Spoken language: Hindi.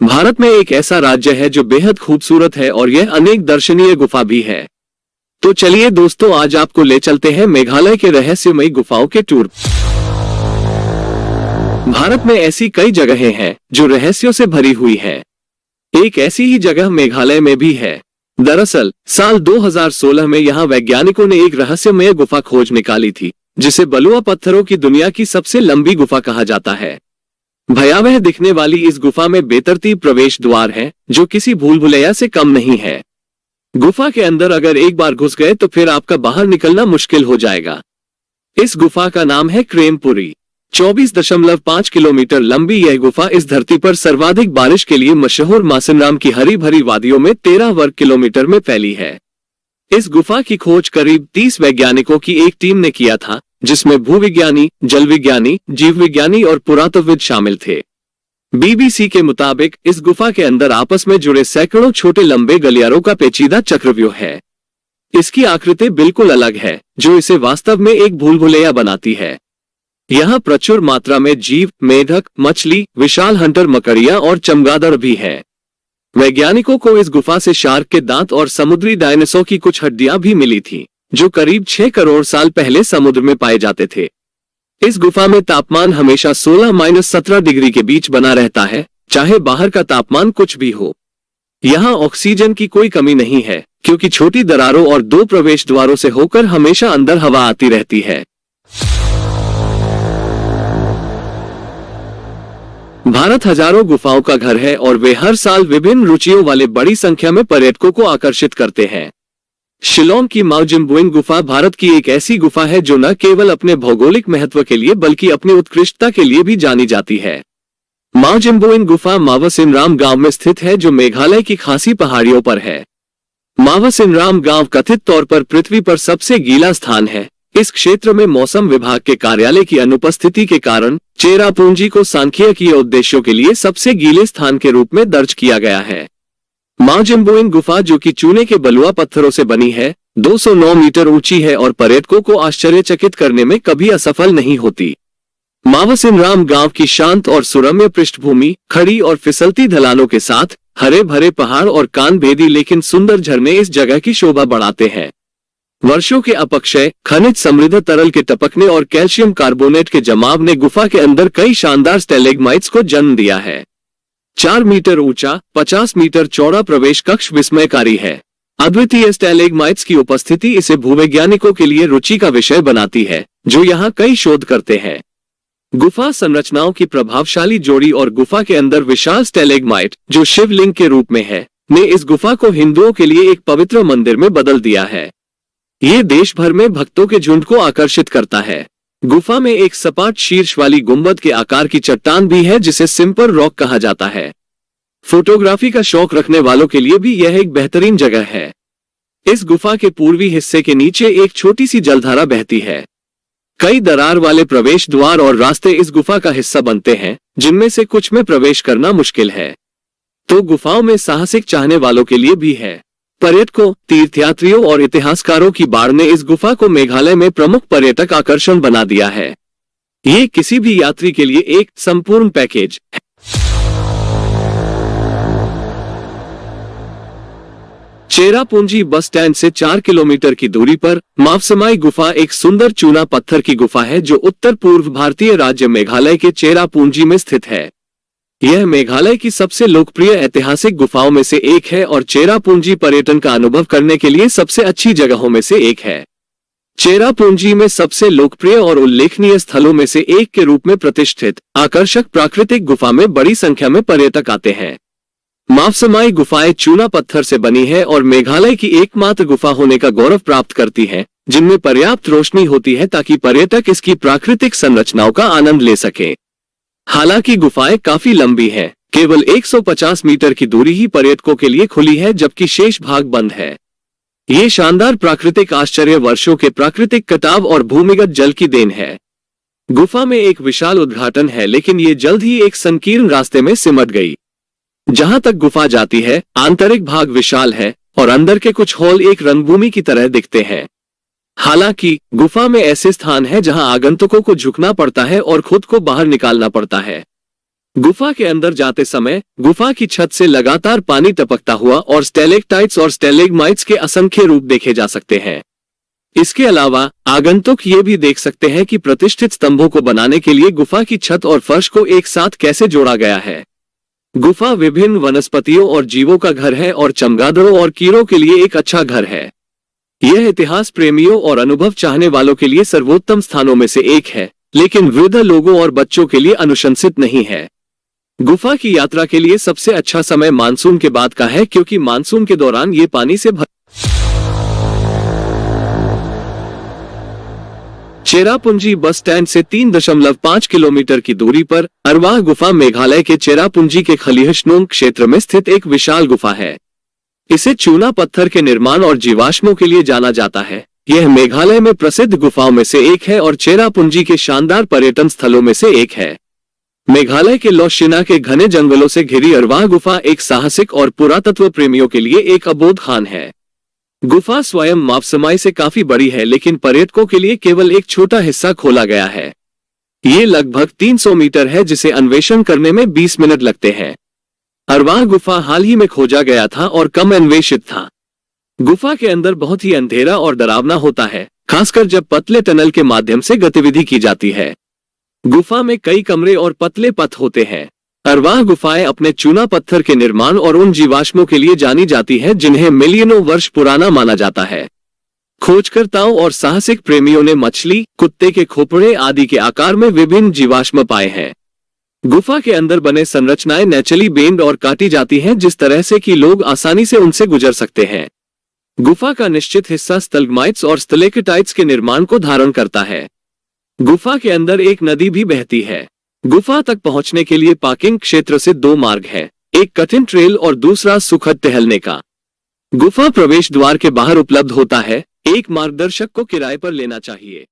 भारत में एक ऐसा राज्य है जो बेहद खूबसूरत है और यह अनेक दर्शनीय गुफा भी है। तो चलिए दोस्तों, आज आपको ले चलते हैं मेघालय के रहस्यमयी गुफाओं के टूर। भारत में ऐसी कई जगहें हैं जो रहस्यों से भरी हुई हैं। एक ऐसी ही जगह मेघालय में भी है। दरअसल साल 2016 में यहाँ वैज्ञानिकों ने एक रहस्यमय गुफा खोज निकाली थी, जिसे बलुआ पत्थरों की दुनिया की सबसे लंबी गुफा कहा जाता है। भयावह दिखने वाली इस गुफा में बेतरतीब प्रवेश द्वार है, जो किसी भूल भुलैया से कम नहीं है। गुफा के अंदर अगर एक बार घुस गए तो फिर आपका बाहर निकलना मुश्किल हो जाएगा। इस गुफा का नाम है क्रेमपुरी। 24.5 किलोमीटर लंबी यह गुफा इस धरती पर सर्वाधिक बारिश के लिए मशहूर मासिनराम की हरी भरी वादियों में 13 वर्ग किलोमीटर में फैली है। इस गुफा की खोज करीब 30 वैज्ञानिकों की एक टीम ने किया था, जिसमें भूविज्ञानी, जल विज्ञानी, जीव विज्ञानी और पुरातत्वविद शामिल थे। बीबीसी के मुताबिक इस गुफा के अंदर आपस में जुड़े सैकड़ों छोटे लंबे गलियारों का पेचीदा चक्रव्यूह है। इसकी आकृति बिल्कुल अलग है, जो इसे वास्तव में एक भूल भुलैया बनाती है। यहाँ प्रचुर मात्रा में जीव, मेढक, मछली, विशाल हंटर मकड़िया और चमगादड़ भी है। वैज्ञानिकों को इस गुफा से शार्क के दांत और समुद्री डायनासोर की कुछ हड्डियां भी मिली थी, जो करीब 6 करोड़ साल पहले समुद्र में पाए जाते थे। इस गुफा में तापमान हमेशा 16-17 डिग्री के बीच बना रहता है, चाहे बाहर का तापमान कुछ भी हो। यहाँ ऑक्सीजन की कोई कमी नहीं है, क्योंकि छोटी दरारों और 2 प्रवेश द्वारों से होकर हमेशा अंदर हवा आती रहती है। भारत हजारों गुफाओं का घर है और वे हर साल विभिन्न रुचियों वाले बड़ी संख्या में पर्यटकों को आकर्षित करते हैं। शिलोंग की माउजिम्बुइंग गुफा भारत की एक ऐसी गुफा है जो न केवल अपने भौगोलिक महत्व के लिए बल्कि अपनी उत्कृष्टता के लिए भी जानी जाती है। माउजिम्बुइंग गुफा मावसिनराम गांव में स्थित है, जो मेघालय की खासी पहाड़ियों पर है। मावसिनराम गांव कथित तौर पर पृथ्वी पर सबसे गीला स्थान है। इस क्षेत्र में मौसम विभाग के कार्यालय की अनुपस्थिति के कारण चेरापूंजी को सांख्यिकीय उद्देश्यों के लिए सबसे गीले स्थान के रूप में दर्ज किया गया है। माउजिम्बुइंग गुफा, जो कि चूने के बलुआ पत्थरों से बनी है, 209 मीटर ऊंची है और पर्यटकों को आश्चर्यचकित करने में कभी असफल नहीं होती। मावसिनराम गांव की शांत और सुरम्य पृष्ठभूमि, खड़ी और फिसलती ढलानों के साथ हरे भरे पहाड़ और कानभेदी लेकिन सुंदर झरने इस जगह की शोभा बढ़ाते हैं। वर्षों के अपक्षय, खनिज समृद्ध तरल के टपकने और कैल्शियम कार्बोनेट के जमाव ने गुफा के अंदर कई शानदार स्टैलेग्माइट्स को जन्म दिया है। 4 मीटर ऊंचा, 50 मीटर चौड़ा प्रवेश कक्ष विस्मयकारी है। अद्वितीय स्टैलेग्माइट्स की उपस्थिति इसे भूवैज्ञानिकों के लिए रुचि का विषय बनाती है, जो यहाँ कई शोध करते हैं। गुफा संरचनाओं की प्रभावशाली जोड़ी और गुफा के अंदर विशाल स्टैलेग्माइट, जो शिवलिंग के रूप में है, ने इस गुफा को हिंदुओं के लिए एक पवित्र मंदिर में बदल दिया है। ये देश भर में भक्तों के झुंड को आकर्षित करता है। गुफा में एक सपाट शीर्ष वाली गुंबद के आकार की चट्टान भी है, जिसे सिंपल रॉक कहा जाता है। फोटोग्राफी का शौक रखने वालों के लिए भी यह एक बेहतरीन जगह है। इस गुफा के पूर्वी हिस्से के नीचे एक छोटी सी जलधारा बहती है। कई दरार वाले प्रवेश द्वार और रास्ते इस गुफा का हिस्सा बनते हैं, जिनमें से कुछ में प्रवेश करना मुश्किल है, तो गुफाओं में साहसिक चाहने वालों के लिए भी है। पर्यटकों, तीर्थयात्रियों और इतिहासकारों की बाढ़ ने इस गुफा को मेघालय में प्रमुख पर्यटक आकर्षण बना दिया है। ये किसी भी यात्री के लिए एक संपूर्ण पैकेज है। चेरापूंजी बस स्टैंड से 4 किलोमीटर की दूरी पर मावसिमाई गुफा एक सुंदर चूना पत्थर की गुफा है, जो उत्तर पूर्व भारतीय राज्य मेघालय के चेरापूंजी में स्थित है। यह मेघालय की सबसे लोकप्रिय ऐतिहासिक गुफाओं में से एक है और चेरापूंजी पर्यटन का अनुभव करने के लिए सबसे अच्छी जगहों में से एक है। चेरापूंजी में सबसे लोकप्रिय और उल्लेखनीय स्थलों में से एक के रूप में प्रतिष्ठित आकर्षक प्राकृतिक गुफा में बड़ी संख्या में पर्यटक आते हैं। मावसिमाई गुफाएं चूना पत्थर से बनी है और मेघालय की एकमात्र गुफा होने का गौरव प्राप्त करती हैं, जिनमें पर्याप्त रोशनी होती है ताकि पर्यटक इसकी प्राकृतिक संरचनाओं का आनंद ले सके। हालांकि गुफाएं काफी लंबी हैं, केवल 150 मीटर की दूरी ही पर्यटकों के लिए खुली है, जबकि शेष भाग बंद है। ये शानदार प्राकृतिक आश्चर्य वर्षों के प्राकृतिक कटाव और भूमिगत जल की देन है। गुफा में एक विशाल उद्घाटन है, लेकिन ये जल्द ही एक संकीर्ण रास्ते में सिमट गई। जहां तक गुफा जाती है, आंतरिक भाग विशाल है और अंदर के कुछ हॉल एक रंगभूमि की तरह दिखते हैं। हालांकि गुफा में ऐसे स्थान हैं जहां आगंतुकों को झुकना पड़ता है और खुद को बाहर निकालना पड़ता है। गुफा के अंदर जाते समय गुफा की छत से लगातार पानी टपकता हुआ और स्टेलेक्टाइट्स और स्टेलेग्माइट्स के असंख्य रूप देखे जा सकते हैं। इसके अलावा आगंतुक ये भी देख सकते हैं कि प्रतिष्ठित स्तंभों को बनाने के लिए गुफा की छत और फर्श को एक साथ कैसे जोड़ा गया है। गुफा विभिन्न वनस्पतियों और जीवों का घर है और चमगादड़ों और कीड़ों के लिए एक अच्छा घर है। यह इतिहास प्रेमियों और अनुभव चाहने वालों के लिए सर्वोत्तम स्थानों में से एक है, लेकिन वृद्ध लोगों और बच्चों के लिए अनुशंसित नहीं है। गुफा की यात्रा के लिए सबसे अच्छा समय मानसून के बाद का है, क्योंकि मानसून के दौरान ये पानी से भर। चेरापूंजी बस स्टैंड से 3.5 किलोमीटर की दूरी पर अरवाह गुफा मेघालय के चेरापूंजी के खलिहशनोंग क्षेत्र में स्थित एक विशाल गुफा है। इसे चूना पत्थर के निर्माण और जीवाश्मों के लिए जाना जाता है। यह मेघालय में प्रसिद्ध गुफाओं में से एक है और चेरापूंजी के शानदार पर्यटन स्थलों में से एक है। मेघालय के लोशिना के घने जंगलों से घिरी अरवाह गुफा एक साहसिक और पुरातत्व प्रेमियों के लिए एक अबोध खान है। गुफा स्वयं मापसमाई से काफी बड़ी है, लेकिन पर्यटकों के लिए केवल एक छोटा हिस्सा खोला गया है। ये लगभग 300 मीटर है, जिसे अन्वेषण करने में 20 मिनट लगते हैं। अरवाह गुफा हाल ही में खोजा गया था और कम अन्वेषित था। गुफा के अंदर बहुत ही अंधेरा और डरावना होता है, खासकर जब पतले टनल के माध्यम से गतिविधि की जाती है। गुफा में कई कमरे और पतले पथ होते हैं। अरवाह गुफाएं अपने चूना पत्थर के निर्माण और उन जीवाश्मों के लिए जानी जाती है जिन्हें मिलियनों वर्ष पुराना माना जाता है। खोजकर्ताओं और साहसिक प्रेमियों ने मछली, कुत्ते के खोपड़े आदि के आकार में विभिन्न जीवाश्म पाए हैं। गुफा के अंदर बने संरचनाएं नेचुरली बेंड और काटी जाती हैं, जिस तरह से कि लोग आसानी से उनसे गुजर सकते हैं। गुफा का निश्चित हिस्सा स्टैलेग्माइट्स और स्टैलेक्टाइट्स के निर्माण को धारण करता है। गुफा के अंदर एक नदी भी बहती है। गुफा तक पहुंचने के लिए पार्किंग क्षेत्र से 2 मार्ग हैं, एक कठिन ट्रेल और दूसरा सुखद टहलने का। गुफा प्रवेश द्वार के बाहर उपलब्ध होता है। एक मार्गदर्शक को किराए पर लेना चाहिए।